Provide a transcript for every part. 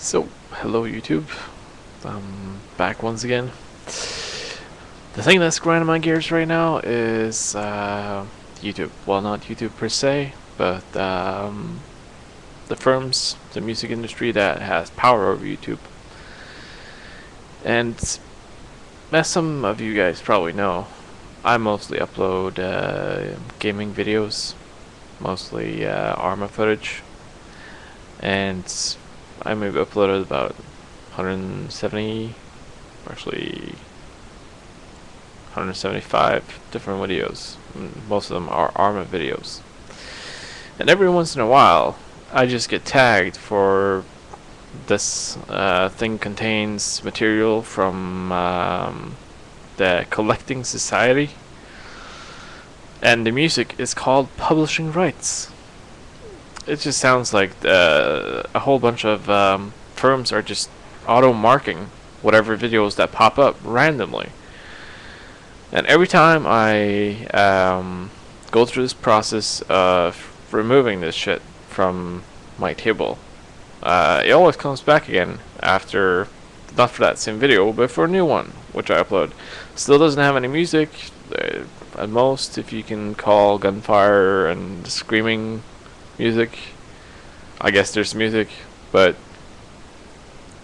So, hello YouTube. I'm back once again. The thing that's grinding my gears right now is YouTube. Well, not YouTube per se, but the firms, the music industry that has power over YouTube. And as some of you guys probably know, I mostly upload gaming videos, mostly Arma footage, and I maybe uploaded about 170, actually 175 different videos. Most of them are Arma videos. And every once in a while, I just get tagged for this thing contains material from the Collecting Society. And the music is called Publishing Rights. It just sounds like a whole bunch of firms are just auto-marking whatever videos that pop up randomly. And every time I go through this process of removing this shit from my table, it always comes back again after, not for that same video, but for a new one, which I upload. Still doesn't have any music. At most, if you can call gunfire and screaming music, I guess there's music, but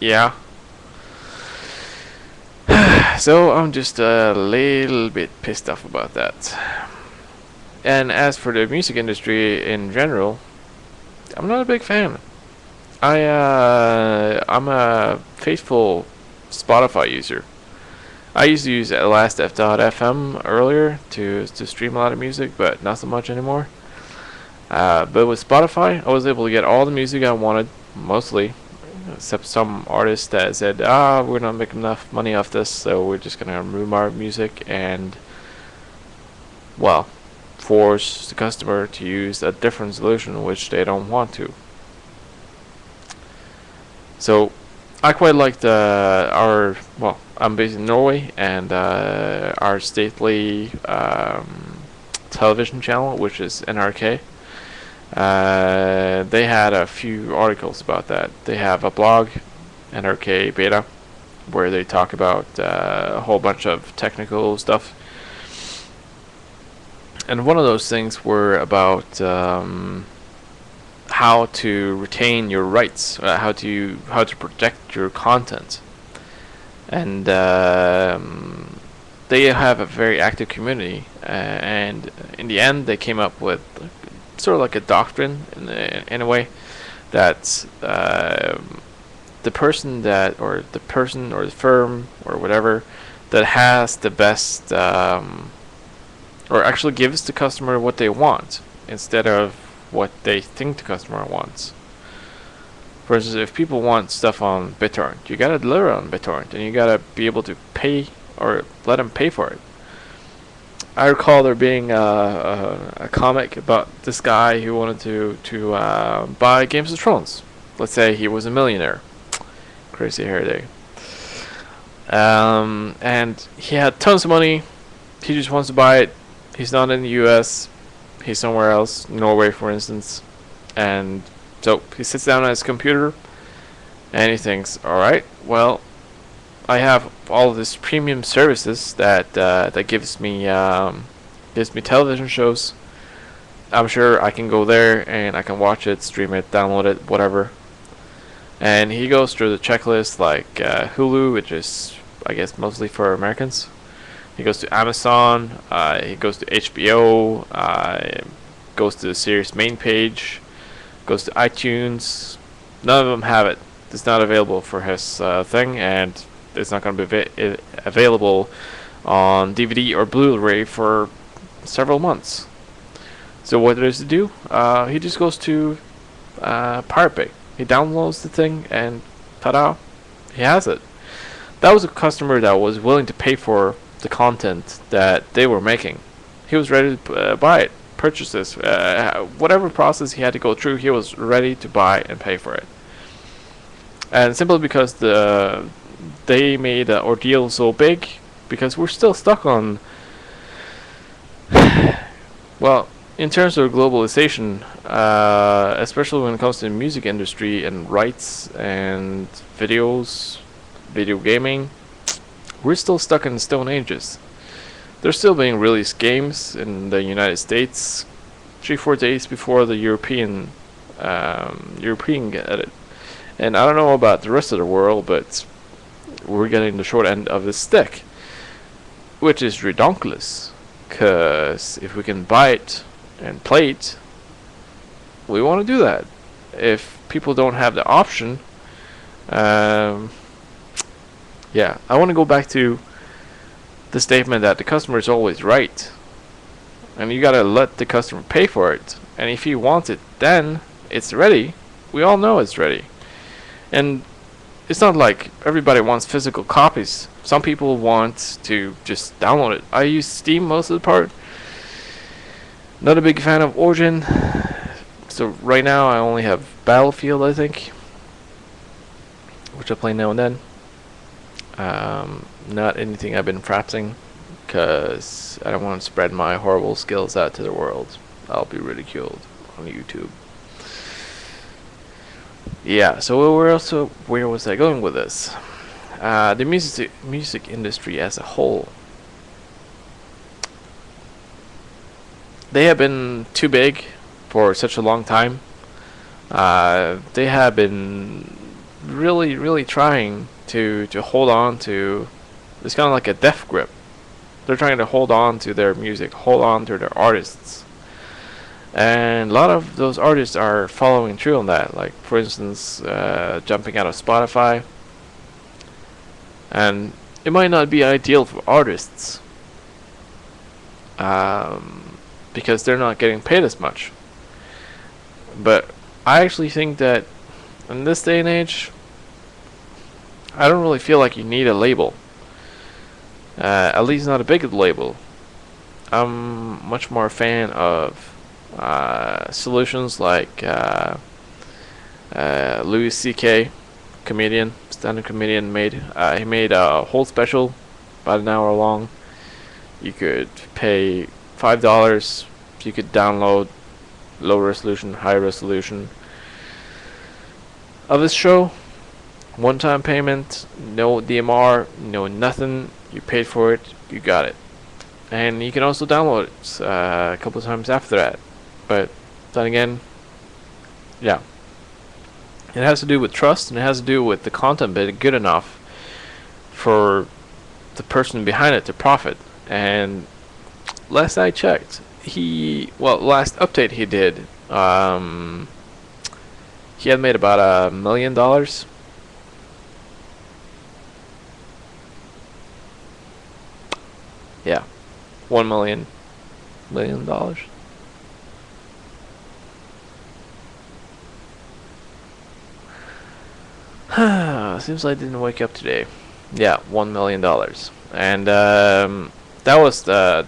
yeah. So I'm just a little bit pissed off about that. And as for the music industry in general, I'm not a big fan. I'm a faithful Spotify user. I used to use lastf.fm earlier to stream a lot of music, but not so much anymore. But with Spotify, I was able to get all the music I wanted, mostly, except some artists that said, we're not making enough money off this, so we're just gonna remove our music and, well, force the customer to use a different solution which they don't want to. So I quite liked I'm based in Norway, and our stately television channel, which is NRK, they had a few articles about that. They have a blog, NRK Beta, where they talk about a whole bunch of technical stuff. And one of those things were about how to retain your rights, how to protect your content. And they have a very active community, and in the end they came up with sort of like a doctrine in a way that the person or the firm or whatever that has the best or actually gives the customer what they want instead of what they think the customer wants. For instance, if people want stuff on BitTorrent, you gotta deliver on BitTorrent, and you gotta be able to pay or let them pay for it. I recall there being a comic about this guy who wanted to buy Games of Thrones. Let's say he was a millionaire. Crazy hair day. And he had tons of money. He just wants to buy it. He's not in the US. He's somewhere else, Norway for instance. And so he sits down at his computer and he thinks, alright, well, I have all of these premium services that gives me television shows. I'm sure I can go there and I can watch it, stream it, download it, whatever. And he goes through the checklist like Hulu, which is I guess mostly for Americans. He goes to Amazon. He goes to HBO. Goes to the series main page. Goes to iTunes. None of them have it. It's not available for his thing, and it's not going to be available on DVD or Blu-ray for several months. So what does he do? He just goes to Pirate Bay. He downloads the thing, and ta-da, he has it. That was a customer that was willing to pay for the content that they were making. He was ready to buy it, purchase this. Whatever process he had to go through, he was ready to buy and pay for it. And simply because they made the ordeal so big, because we're still stuck on, well, in terms of globalization, especially when it comes to the music industry and rights and videos, video gaming. We're still stuck in the Stone Ages. There's still being released games in the United States 3-4 days before the European get it. And I don't know about the rest of the world, but we're getting the short end of the stick, which is redonkulous. Cause if we can buy it and play it, we want to do that. If people don't have the option, yeah, I want to go back to the statement that the customer is always right, and you gotta let the customer pay for it. And if he wants it, then it's ready. We all know it's ready, and it's not like everybody wants physical copies. Some people want to just download it. I use Steam most of the part. Not a big fan of Origin, so right now I only have Battlefield, I think, which I play now and then. Not anything I've been practicing, because I don't want to spread my horrible skills out to the world. I'll be ridiculed on YouTube. Yeah, so where was I going with this? The music industry as a whole. They have been too big for such a long time. They have been really trying to hold on to. It's kind of like a death grip. They're trying to hold on to their music, hold on to their artists. And a lot of those artists are following through on that. Like, for instance, jumping out of Spotify. And it might not be ideal for artists, because they're not getting paid as much. But I actually think that in this day and age, I don't really feel like you need a label. At least not a big label. I'm much more a fan of solutions like Louis C.K., comedian, stand-up comedian, he made a whole special, about an hour long. You could pay $5. You could download low resolution, high resolution of his show. One-time payment, no DMR, no nothing. You paid for it, you got it. And you can also download it a couple of times after that. But then again, yeah, it has to do with trust, and it has to do with the content being good enough for the person behind it to profit. And last I checked, last update he did, he had made about $1 million. Yeah, $1 million. Seems like I didn't wake up today. Yeah, $1 million, and that was I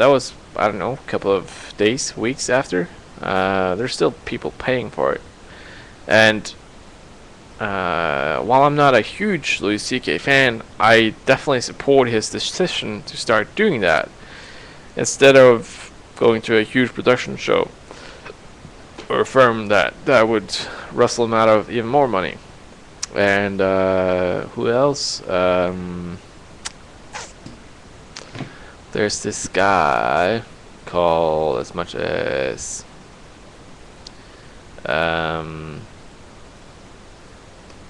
don't know, a couple of days, weeks after. There's still people paying for it, and while I'm not a huge Louis C.K. fan, I definitely support his decision to start doing that instead of going to a huge production show or a firm that would rustle him out of even more money. And who else? There's this guy called as much as Asin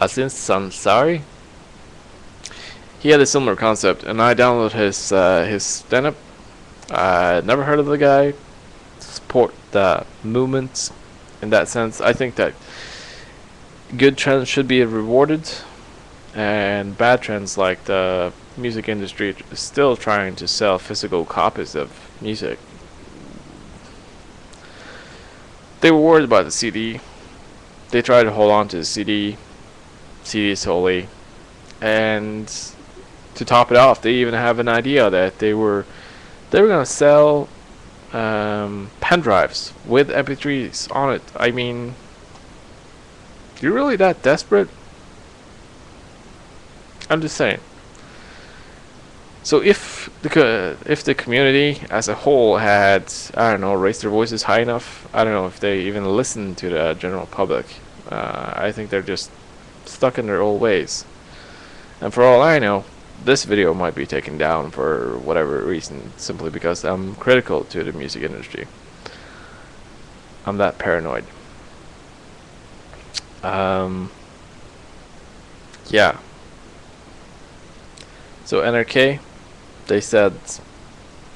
Sansari. He had a similar concept, and I downloaded his stand-up. Never heard of the guy. Support the movement in that sense. I think that good trends should be rewarded, and bad trends, like the music industry is still trying to sell physical copies of music. They were worried about the CD. They tried to hold on to the CD. CD is holy. And to top it off, they even have an idea that they were going to sell pen drives with MP3s on it. I mean, you're really that desperate? I'm just saying. So if the community as a whole had, I don't know, raised their voices high enough, I don't know if they even listen to the general public. I think they're just stuck in their old ways. And for all I know, this video might be taken down for whatever reason, simply because I'm critical to the music industry. I'm that paranoid. Yeah. So NRK, they said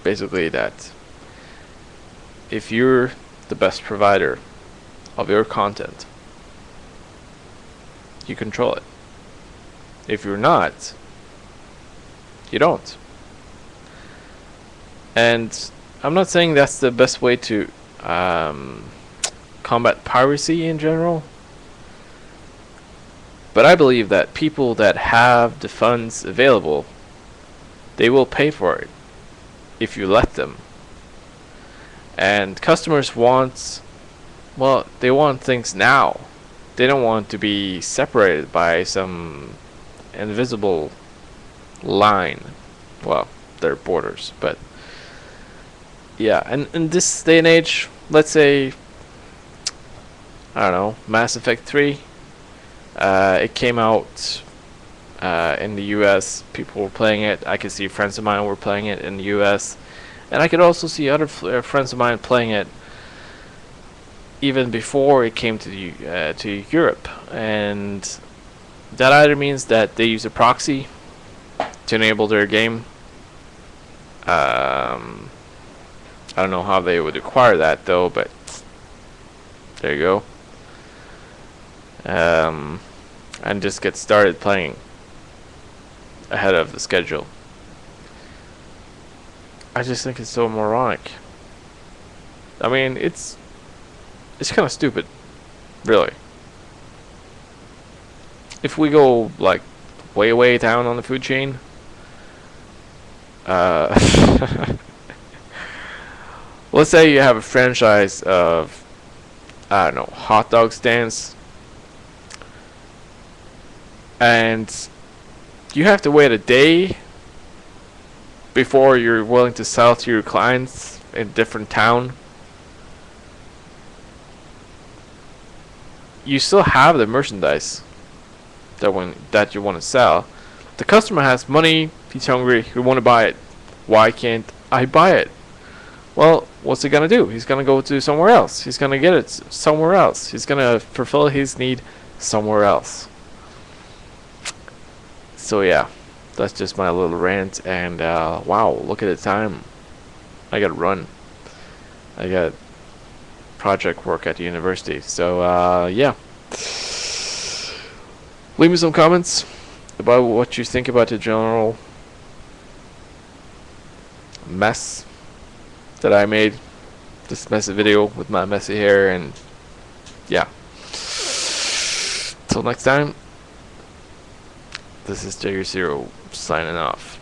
basically that if you're the best provider of your content, you control it. If you're not, you don't. And I'm not saying that's the best way to combat piracy in general, but I believe that people that have the funds available, they will pay for it if you let them. And customers want, well, they want things now. They don't want to be separated by some invisible line. Well, they're borders, but yeah. And in this day and age, let's say, I don't know, Mass Effect 3, it came out in the US. People were playing it. I could see friends of mine were playing it in the US, and I could also see other friends of mine playing it even before it came to Europe. And that either means that they use a proxy to enable their game. I don't know how they would acquire that though, but there you go. And just get started playing ahead of the schedule. I just think it's so moronic. I mean, it's kind of stupid, really. If we go like way down on the food chain, let's say you have a franchise of, I don't know, hot dog stands, and you have to wait a day before you're willing to sell to your clients in a different town. You still have the merchandise that you want to sell. The customer has money, he's hungry, he want to buy it. Why can't I buy it? Well, what's he gonna do? He's gonna go to somewhere else. He's gonna get it somewhere else. He's gonna fulfill his need somewhere else. So yeah, that's just my little rant. And wow, look at the time. I gotta run. I got project work at the university. So yeah. Leave me some comments about what you think about the general mess that I made. This messy video with my messy hair, and yeah. Till next time, this is Jagzero signing off.